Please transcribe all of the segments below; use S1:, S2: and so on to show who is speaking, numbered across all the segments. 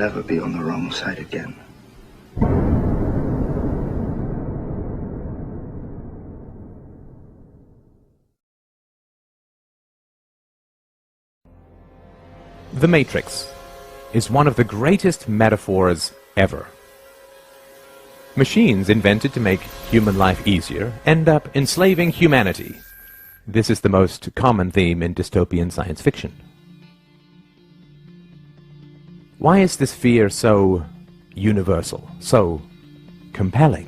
S1: never be on the wrong side again.
S2: The Matrix is one of the greatest metaphors ever. Machines invented to make human life easier end up enslaving humanity. This is the most common theme in dystopian science fiction. Why is this fear so universal, so compelling?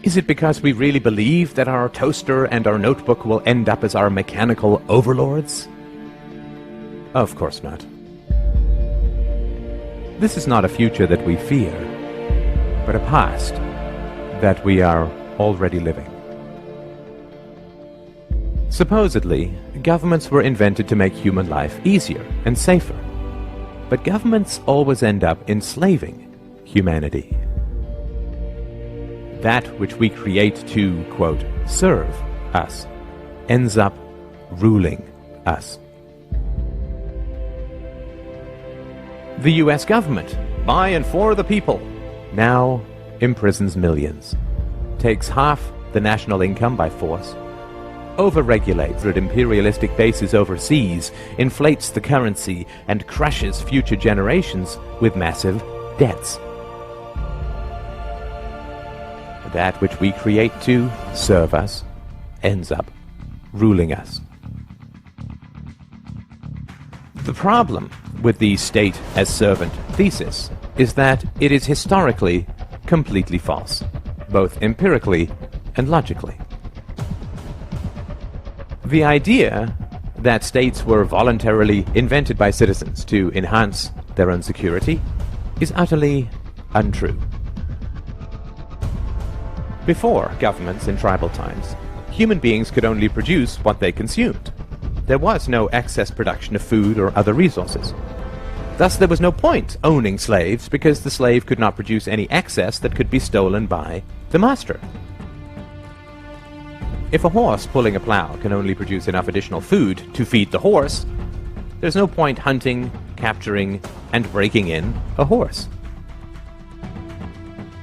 S2: Is it because we really believe that our toaster and our notebook will end up as our mechanical overlords? Of course not. This is not a future that we fear, but a past that we are already living. Supposedly, governments were invented to make human life easier and safer. But governments always end up enslaving humanity. That which we create to, quote, serve us, ends up ruling us. The US government, by and for the people, now imprisons millions, takes half the national income by force, overregulates at imperialistic bases overseas, inflates the currency, and crushes future generations with massive debts. That which we create to serve us ends up ruling us. The problem with the state as servant thesis is that it is historically completely false, both empirically and logically. The idea that states were voluntarily invented by citizens to enhance their own security is utterly untrue. Before governments in tribal times, human beings could only produce what they consumed. There was no excess production of food or other resources. Thus there was no point owning slaves, because the slave could not produce any excess that could be stolen by the master. If a horse pulling a plow can only produce enough additional food to feed the horse, there's no point hunting, capturing, and breaking in a horse.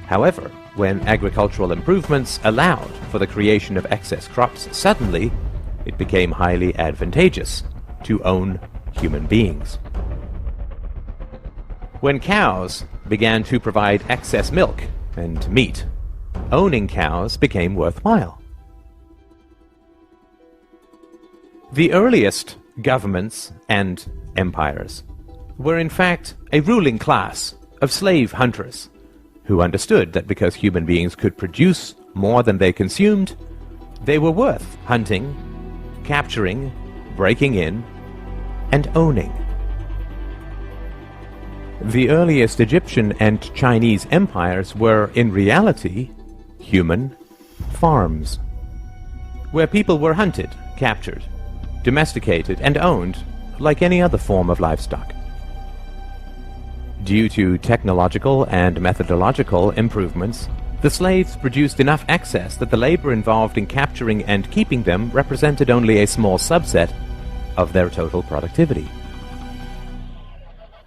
S2: However, when agricultural improvements allowed for the creation of excess crops, suddenly it became highly advantageous to own human beings. When cows began to provide excess milk and meat, owning cows became worthwhile. The earliest governments and empires were in fact a ruling class of slave hunters who understood that because human beings could produce more than they consumed, they were worth hunting, capturing, breaking in, and owning. The earliest Egyptian and Chinese empires were, in reality, human farms, where people were hunted, captured, domesticated, and owned like any other form of livestock. Due to technological and methodological improvements, the slaves produced enough excess that the labor involved in capturing and keeping them represented only a small subset of their total productivity.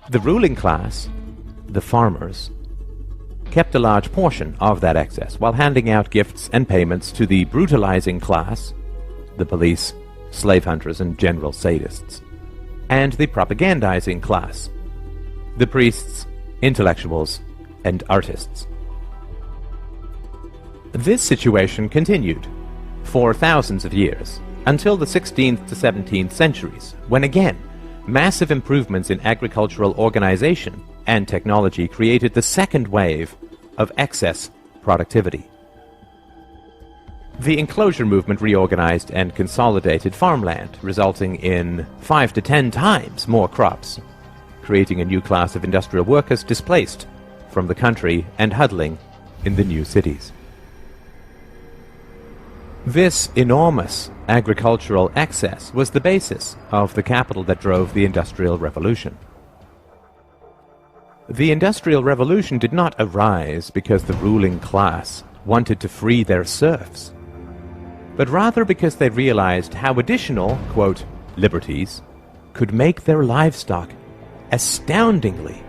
S2: The ruling class, the farmers, kept a large portion of that excess while handing out gifts and payments to the brutalizing class, the police, slave hunters, and general sadists, and the propagandizing class, the priests, intellectuals, and artists. This situation continued for thousands of years, until the 16th to 17th centuries, when again, massive improvements in agricultural organization and technology created the second wave of excess productivity. The enclosure movement reorganized and consolidated farmland, resulting in 5 to 10 times more crops, creating a new class of industrial workers displaced from the country and huddling in the new cities. This enormous agricultural excess was the basis of the capital that drove the Industrial Revolution. The Industrial Revolution did not arise because the ruling class wanted to free their serfs, but rather because they realized how additional, quote, liberties could make their livestock astoundingly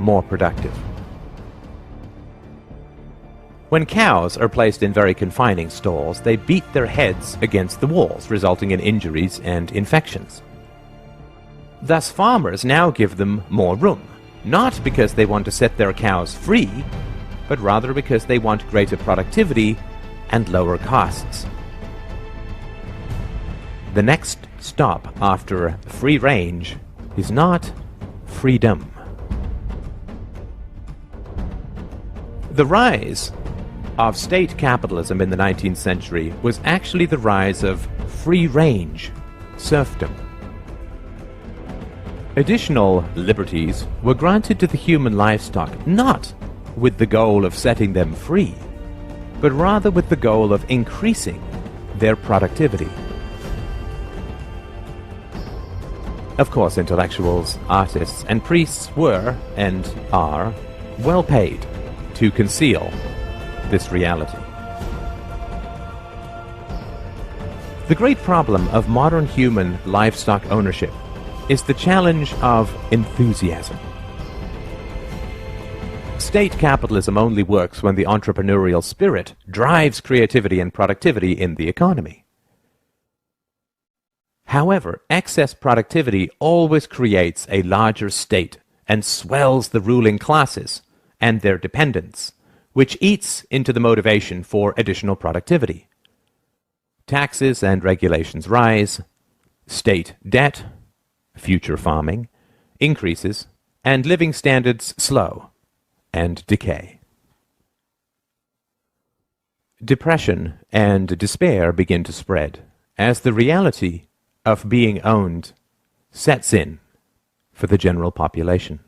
S2: more productive. When cows are placed in very confining stalls, they beat their heads against the walls, resulting in injuries and infections. Thus, farmers now give them more room, not because they want to set their cows free, but rather because they want greater productivity and lower costs. The next stop after free range is not freedom. The rise of state capitalism in the 19th century was actually the rise of free-range serfdom. Additional liberties were granted to the human livestock not with the goal of setting them free, but rather with the goal of increasing their productivity. Of course, intellectuals, artists, and priests were, and are, well paid to conceal this reality. The great problem of modern human livestock ownership is the challenge of enthusiasm. State capitalism only works when the entrepreneurial spirit drives creativity and productivity in the economy. However, excess productivity always creates a larger state and swells the ruling classes and their dependents, which eats into the motivation for additional productivity. Taxes and regulations rise, state debt, future farming, increases, and living standards slow and decay. Depression and despair begin to spread as the reality of being owned sets in for the general population.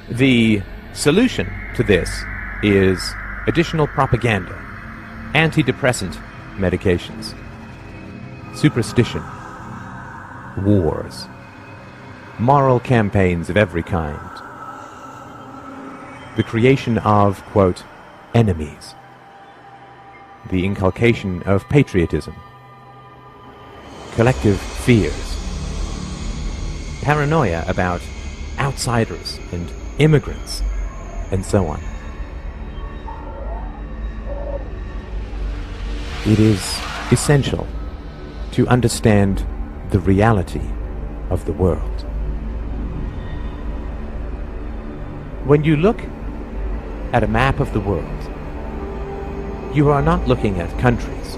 S2: The solution to this is additional propaganda, antidepressant medications, superstition, wars, moral campaigns of every kind, the creation of, quote, enemies, the inculcation of patriotism, collective fears, paranoia about outsiders and immigrants, and so on. It is essential to understand the reality of the world. When you look at a map of the world, you are not looking at countries,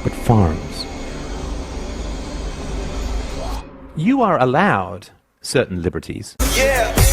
S2: but farms. You are allowed certain liberties.
S3: Yeah.